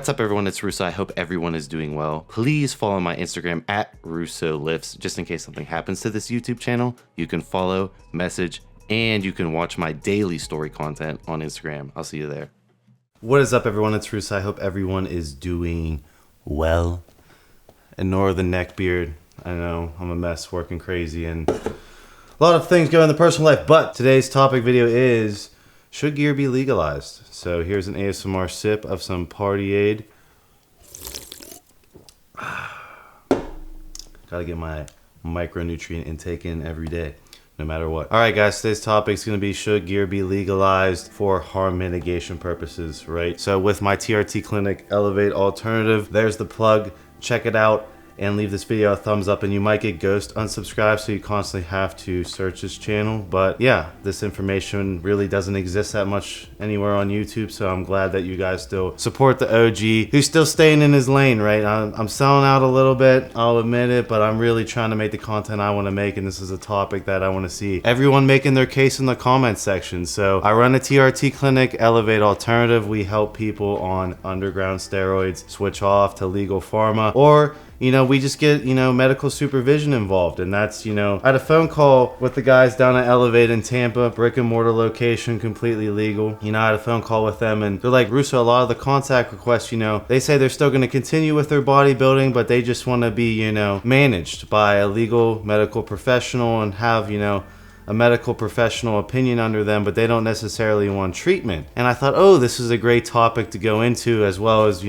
What's up everyone, it's Russo. I hope everyone is doing well. Please follow my Instagram at Russo Lifts, just in case something happens to this YouTube channel. You can follow, message, and you can watch my daily story content on Instagram. I'll see you there. What is up everyone, it's Russo. I hope everyone is doing well. Ignore the neck beard. I know I'm a mess, working crazy, and a lot of things go in the personal life, but today's topic video is, should gear be legalized? So here's an ASMR sip of some Party-Aid. Gotta get my micronutrient intake in every day, no matter what. All right guys, today's topic is gonna be, should gear be legalized for harm mitigation purposes, right? So with my TRT clinic Elevate alternative, there's the plug. Check it out and leave this video a thumbs up, and you might get ghost unsubscribed, so you constantly have to search this channel. But yeah, this information really doesn't exist that much anywhere on YouTube, so I'm glad that you guys still support the OG who's still staying in his lane, right? I'm selling out a little bit, I'll admit it, but I'm really trying to make the content I want to make, and this is a topic that I want to see everyone making their case in the comment section. So I run a TRT clinic, Elevate Alternative. We help people on underground steroids switch off to legal pharma, or we just get, medical supervision involved. And that's, I had a phone call with the guys down at Elevate in Tampa, brick and mortar location, completely legal. I had a phone call with them, and they're like, Russo, a lot of the contact requests, they say they're still going to continue with their bodybuilding, but they just want to be, managed by a legal medical professional and have, a medical professional opinion under them, but they don't necessarily want treatment. And I thought, oh, this is a great topic to go into, as well as,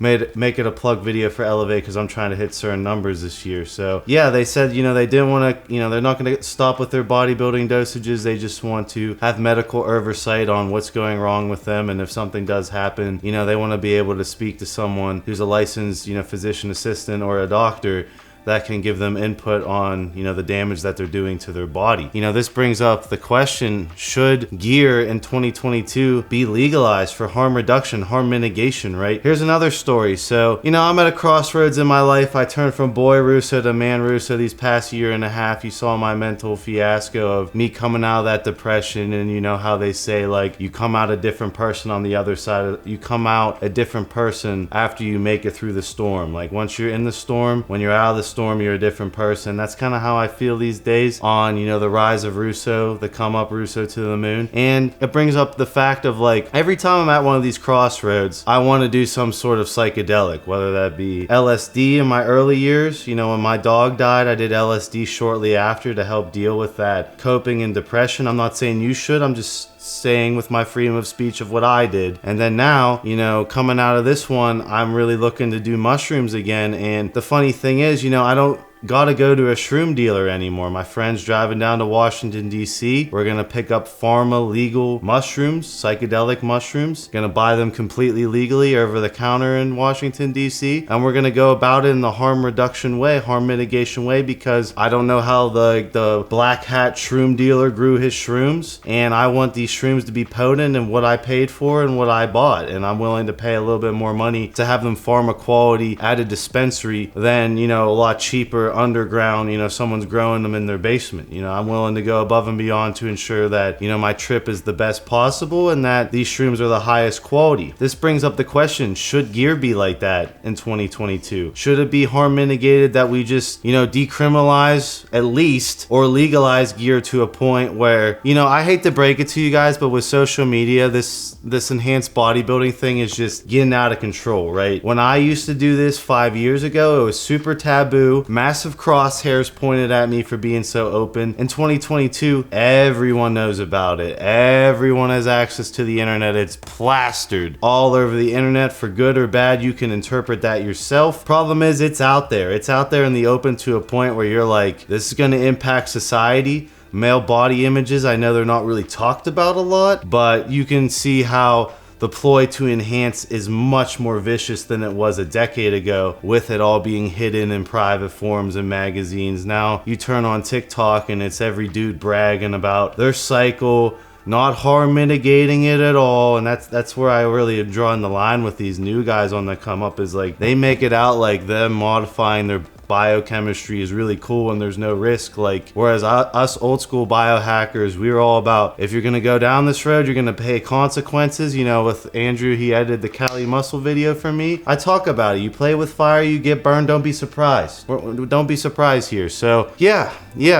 make it a plug video for Elevate, because I'm trying to hit certain numbers this year. So yeah, they said, they didn't want to, they're not going to stop with their bodybuilding dosages. They just want to have medical oversight on what's going wrong with them. And if something does happen, they want to be able to speak to someone who's a licensed, physician assistant or a doctor that can give them input on, the damage that they're doing to their body. This brings up the question, should gear in 2022 be legalized for harm reduction, harm mitigation, right? Here's another story. So, I'm at a crossroads in my life. I turned from boy Russo to man Russo these past year and a half. You saw my mental fiasco of me coming out of that depression, and how they say, like, you come out a different person on the other side. You come out a different person after you make it through the storm. Like, once you're in the storm, when you're out of the storm, you're a different person. That's kind of how I feel these days on, the rise of Russo, the come up Russo to the moon. And it brings up the fact of, like, every time I'm at one of these crossroads, I want to do some sort of psychedelic, whether that be LSD in my early years. When my dog died, I did LSD shortly after to help deal with that coping and depression. I'm not saying you should, I'm just saying with my freedom of speech of what I did. And then now, coming out of this one, I'm really looking to do mushrooms again. And the funny thing is, I don't gotta go to a shroom dealer anymore. My friend's driving down to Washington, D.C. We're gonna pick up pharma legal mushrooms, psychedelic mushrooms. Gonna buy them completely legally over the counter in Washington, D.C. And we're gonna go about it in the harm reduction way, harm mitigation way, because I don't know how the black hat shroom dealer grew his shrooms. And I want these shrooms to be potent in what I paid for and what I bought. And I'm willing to pay a little bit more money to have them pharma quality at a dispensary than, a lot cheaper underground, someone's growing them in their basement. I'm willing to go above and beyond to ensure that, my trip is the best possible and that these shrooms are the highest quality. This brings up the question, should gear be like that in 2022? Should it be harm mitigated that we just, decriminalize at least, or legalize gear to a point where, I hate to break it to you guys, but with social media, this enhanced bodybuilding thing is just getting out of control, right? When I used to do this 5 years ago, it was super taboo, massive crosshairs pointed at me for being so open. In 2022, everyone knows about it. Everyone has access to the internet. It's plastered all over the internet, for good or bad. You can interpret that yourself. Problem is, it's out there. It's out there in the open to a point where you're like, this is going to impact society. Male body images, I know they're not really talked about a lot, but you can see how the ploy to enhance is much more vicious than it was a decade ago, with it all being hidden in private forums and magazines. Now you turn on TikTok and it's every dude bragging about their cycle, not harm mitigating it at all. And that's where I really am drawing the line with these new guys on the come up, is like, they make it out like them modifying biochemistry is really cool and there's no risk. Like, whereas us old school biohackers, we were all about, if you're gonna go down this road, you're gonna pay consequences. You know, with Andrew, he edited the Cali Muscle video for me. I talk about it. You play with fire, you get burned. Don't be surprised. Don't be surprised here. So yeah,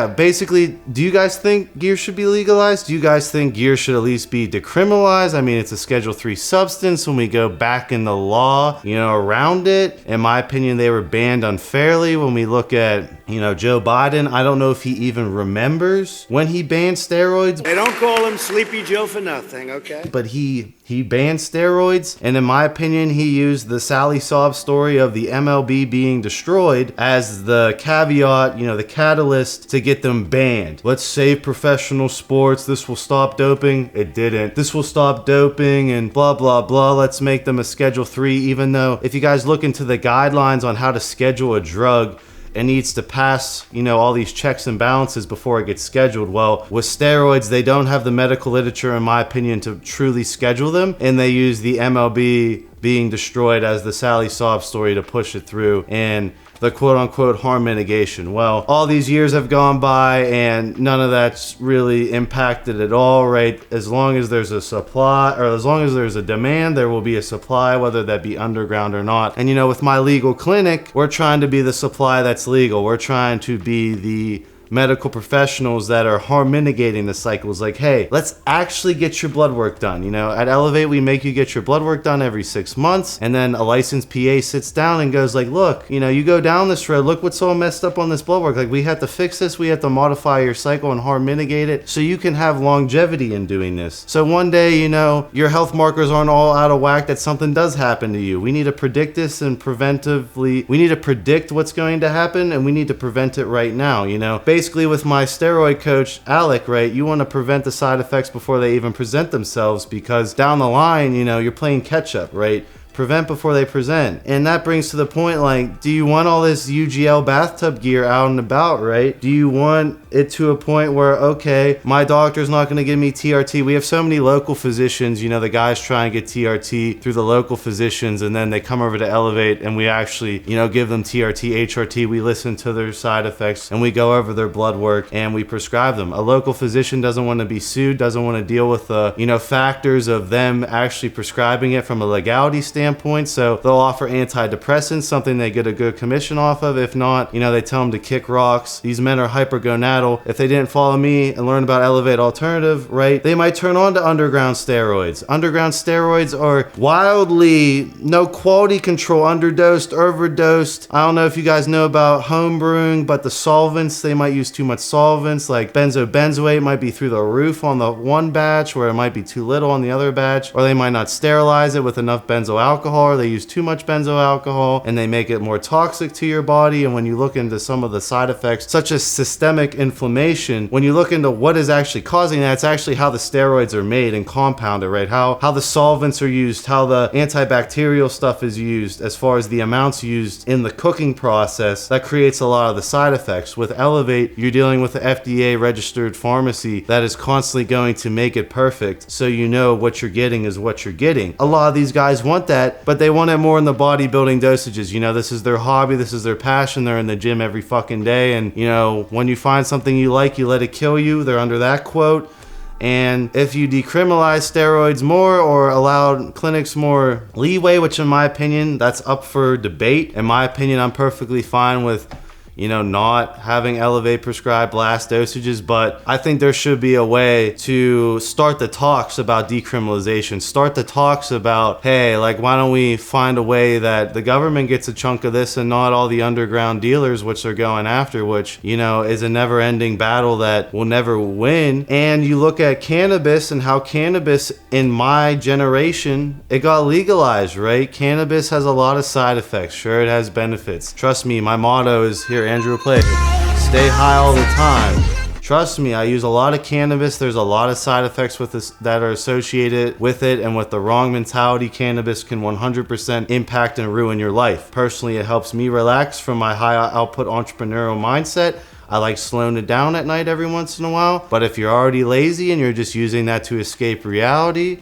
basically, do you guys think gear should be legalized? Do you guys think gear should at least be decriminalized? I mean, it's a Schedule 3 substance. When we go back in the law, you know, around it, in my opinion, they were banned unfairly. When we look at, you know, Joe Biden, I don't know if he even remembers when he banned steroids. They don't call him Sleepy Joe for nothing, okay? But he banned steroids, and in my opinion, he used the Sally Saab story of the MLB being destroyed as the caveat, you know, the catalyst to get them banned. Let's save professional sports. This will stop doping. It didn't. This will stop doping and blah, blah, blah. Let's make them a Schedule 3, even though if you guys look into the guidelines on how to schedule a drug, it needs to pass, you know, all these checks and balances before it gets scheduled. Well, with steroids, they don't have the medical literature, in my opinion, to truly schedule them, and they use the MLB being destroyed as the Sally Saab story to push it through, and the quote-unquote harm mitigation. Well, all these years have gone by and none of that's really impacted at all, right? As long as there's a supply, or as long as there's a demand, there will be a supply, whether that be underground or not. And you know, with my legal clinic, we're trying to be the supply that's legal. We're trying to be the medical professionals that are harm mitigating the cycles. Like, hey, let's actually get your blood work done. You know, at Elevate, we make you get your blood work done every 6 months, and then a licensed PA sits down and goes like, look, you know, you go down this road, look what's so messed up on this blood work. Like, we have to fix this, we have to modify your cycle and harm mitigate it so you can have longevity in doing this. So one day, you know, your health markers aren't all out of whack, that something does happen to you. We need to predict this and preventively, we need to predict what's going to happen, and we need to prevent it right now, you know. Basically, with my steroid coach, Alec, right, you want to prevent the side effects before they even present themselves, because down the line, you know, you're playing catch up, right? Prevent before they present. And that brings to the point, like, do you want all this UGL bathtub gear out and about, right? Do you want it to a point where, okay, my doctor's not going to give me TRT? We have so many local physicians, you know, the guys try and get TRT through the local physicians, and then they come over to Elevate and we actually, you know, give them TRT, HRT. We listen to their side effects and we go over their blood work and we prescribe them. A local physician doesn't want to be sued, doesn't want to deal with the, you know, factors of them actually prescribing it from a legality standpoint. So they'll offer antidepressants, something they get a good commission off of. If not, you know, they tell them to kick rocks. These men are hypergonadal. If they didn't follow me and learn about Elevate Alternative, right, they might turn on to underground steroids. Underground steroids are wildly no quality control, underdosed, overdosed. I don't know if you guys know about home brewing, but the solvents, they might use too much solvents. Like benzoate might be through the roof on the one batch, where it might be too little on the other batch, or they might not sterilize it with enough benzo alcohol, or they use too much benzo alcohol and they make it more toxic to your body. And when you look into some of the side effects, such as systemic inflammation, when you look into what is actually causing that, it's actually how the steroids are made and compounded, right? How the solvents are used, how the antibacterial stuff is used, as far as the amounts used in the cooking process, that creates a lot of the side effects. With Elevate, you're dealing with the FDA registered pharmacy that is constantly going to make it perfect, so you know what you're getting is what you're getting. A lot of these guys want that, but they want it more in the bodybuilding dosages. You know, this is their hobby, this is their passion. They're in the gym every fucking day, and you know, when you find something you like, you let it kill you. They're under that quote. And if you decriminalize steroids more or allow clinics more leeway, which in my opinion, that's up for debate. In my opinion, I'm perfectly fine with, you know, not having Elevate prescribed blast dosages, but I think there should be a way to start the talks about decriminalization, start the talks about, hey, like, why don't we find a way that the government gets a chunk of this and not all the underground dealers, which they're going after, which, you know, is a never ending battle that will never win. And you look at cannabis and how cannabis in my generation, it got legalized, right? Cannabis has a lot of side effects. Sure, it has benefits. Trust me, my motto is, here, Andrew, play, stay high all the time. Trust me, I use a lot of cannabis. There's a lot of side effects with this that are associated with it, and with the wrong mentality, cannabis can 100% impact and ruin your life. Personally, it helps me relax from my high output entrepreneurial mindset. I like slowing it down at night every once in a while. But if you're already lazy and you're just using that to escape reality,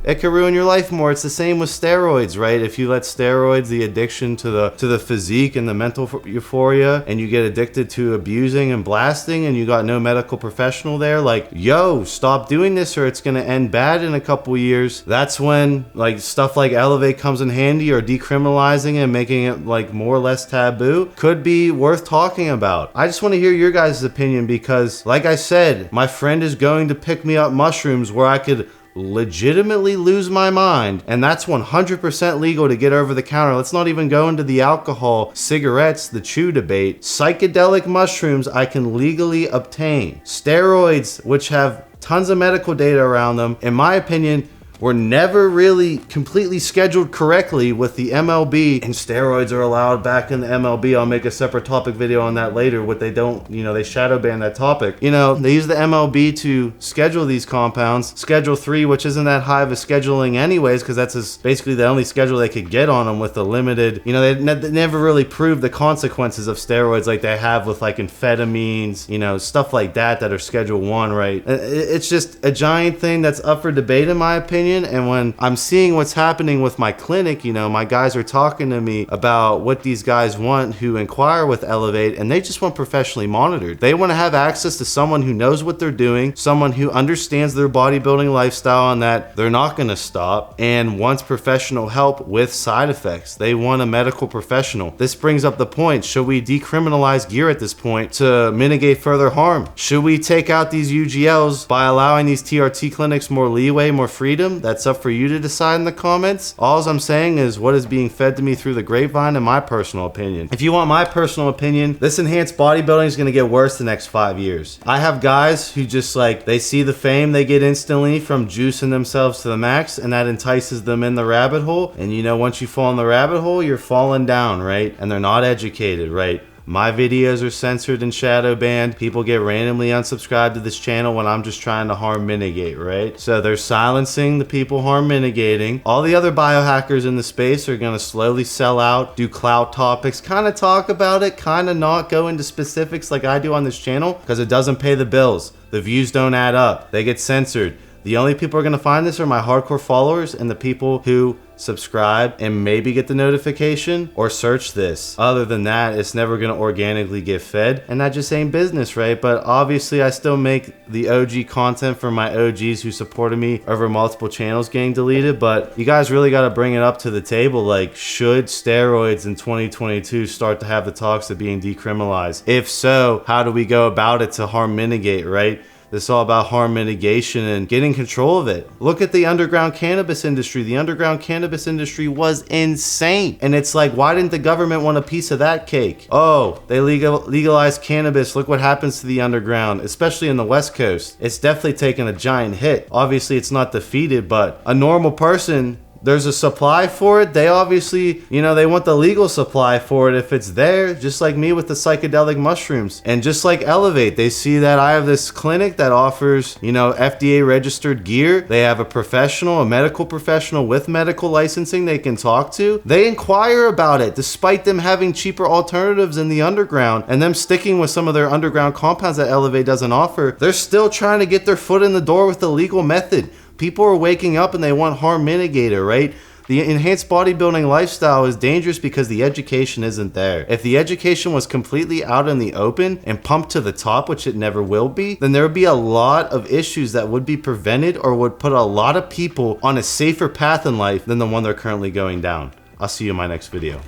it could ruin your life more. It's the same with steroids, right? If you let steroids, the addiction to the physique and the mental euphoria, and you get addicted to abusing and blasting, and you got no medical professional there, like, yo, stop doing this or it's gonna end bad in a couple years. That's when like stuff like Elevate comes in handy, or decriminalizing it and making it like more or less taboo could be worth talking about. I just want to hear your guys' opinion, because like I said, my friend is going to pick me up mushrooms where I could legitimately lose my mind, and that's 100% legal to get over the counter. Let's not even go into the alcohol, cigarettes, the chew debate. Psychedelic mushrooms I can legally obtain. Steroids, which have tons of medical data around them, in my opinion, were never really completely scheduled correctly with the MLB, and steroids are allowed back in the MLB. I'll make a separate topic video on that later. What they don't, they shadow ban that topic. They use the MLB to schedule these compounds. Schedule 3, which isn't that high of a scheduling anyways, because that's basically the only schedule they could get on them with the limited, they never really proved the consequences of steroids like they have with like amphetamines, stuff like that are Schedule 1, right? It's just a giant thing that's up for debate in my opinion. And when I'm seeing what's happening with my clinic, my guys are talking to me about what these guys want who inquire with Elevate, and they just want professionally monitored. They want to have access to someone who knows what they're doing, someone who understands their bodybuilding lifestyle and that they're not going to stop, and wants professional help with side effects. They want a medical professional. This brings up the point, should we decriminalize gear at this point to mitigate further harm? Should we take out these UGLs by allowing these TRT clinics more leeway, more freedom? That's up for you to decide in the comments. All I'm saying is what is being fed to me through the grapevine, in my personal opinion. If you want my personal opinion, this enhanced bodybuilding is going to get worse the next 5 years. I have guys who just they see the fame they get instantly from juicing themselves to the max, and that entices them in the rabbit hole. And once you fall in the rabbit hole, you're falling down, right? And they're not educated, right? My videos are censored and shadow banned. People get randomly unsubscribed to this channel when I'm just trying to harm mitigate, right? So they're silencing the people harm mitigating. All the other biohackers in the space are gonna slowly sell out, do clout topics, kind of talk about it, kind of not go into specifics like I do on this channel, because it doesn't pay the bills. The views don't add up. They get censored. The only people who are going to find this are my hardcore followers and the people who subscribe and maybe get the notification or search this. Other than that, it's never going to organically get fed, and that just ain't business, right? But obviously I still make the OG content for my OGs who supported me over multiple channels getting deleted. But you guys really got to bring it up to the table. Like, should steroids in 2022 start to have the talks of being decriminalized? If so, how do we go about it to harm mitigate, right? This is all about harm mitigation and getting control of it. Look at the underground cannabis industry. The underground cannabis industry was insane. And it's like, why didn't the government want a piece of that cake? Oh, they legalized cannabis. Look what happens to the underground, especially in the West Coast. It's definitely taken a giant hit. Obviously, it's not defeated, but a normal person, there's a supply for it. They obviously, they want the legal supply for it if it's there, just like me with the psychedelic mushrooms. And just like Elevate, they see that I have this clinic that offers, FDA registered gear. They have a professional, a medical professional with medical licensing they can talk to. They inquire about it despite them having cheaper alternatives in the underground and them sticking with some of their underground compounds that Elevate doesn't offer. They're still trying to get their foot in the door with the legal method. People are waking up and they want harm mitigator, right? The enhanced bodybuilding lifestyle is dangerous because the education isn't there. If the education was completely out in the open and pumped to the top, which it never will be, then there would be a lot of issues that would be prevented or would put a lot of people on a safer path in life than the one they're currently going down. I'll see you in my next video.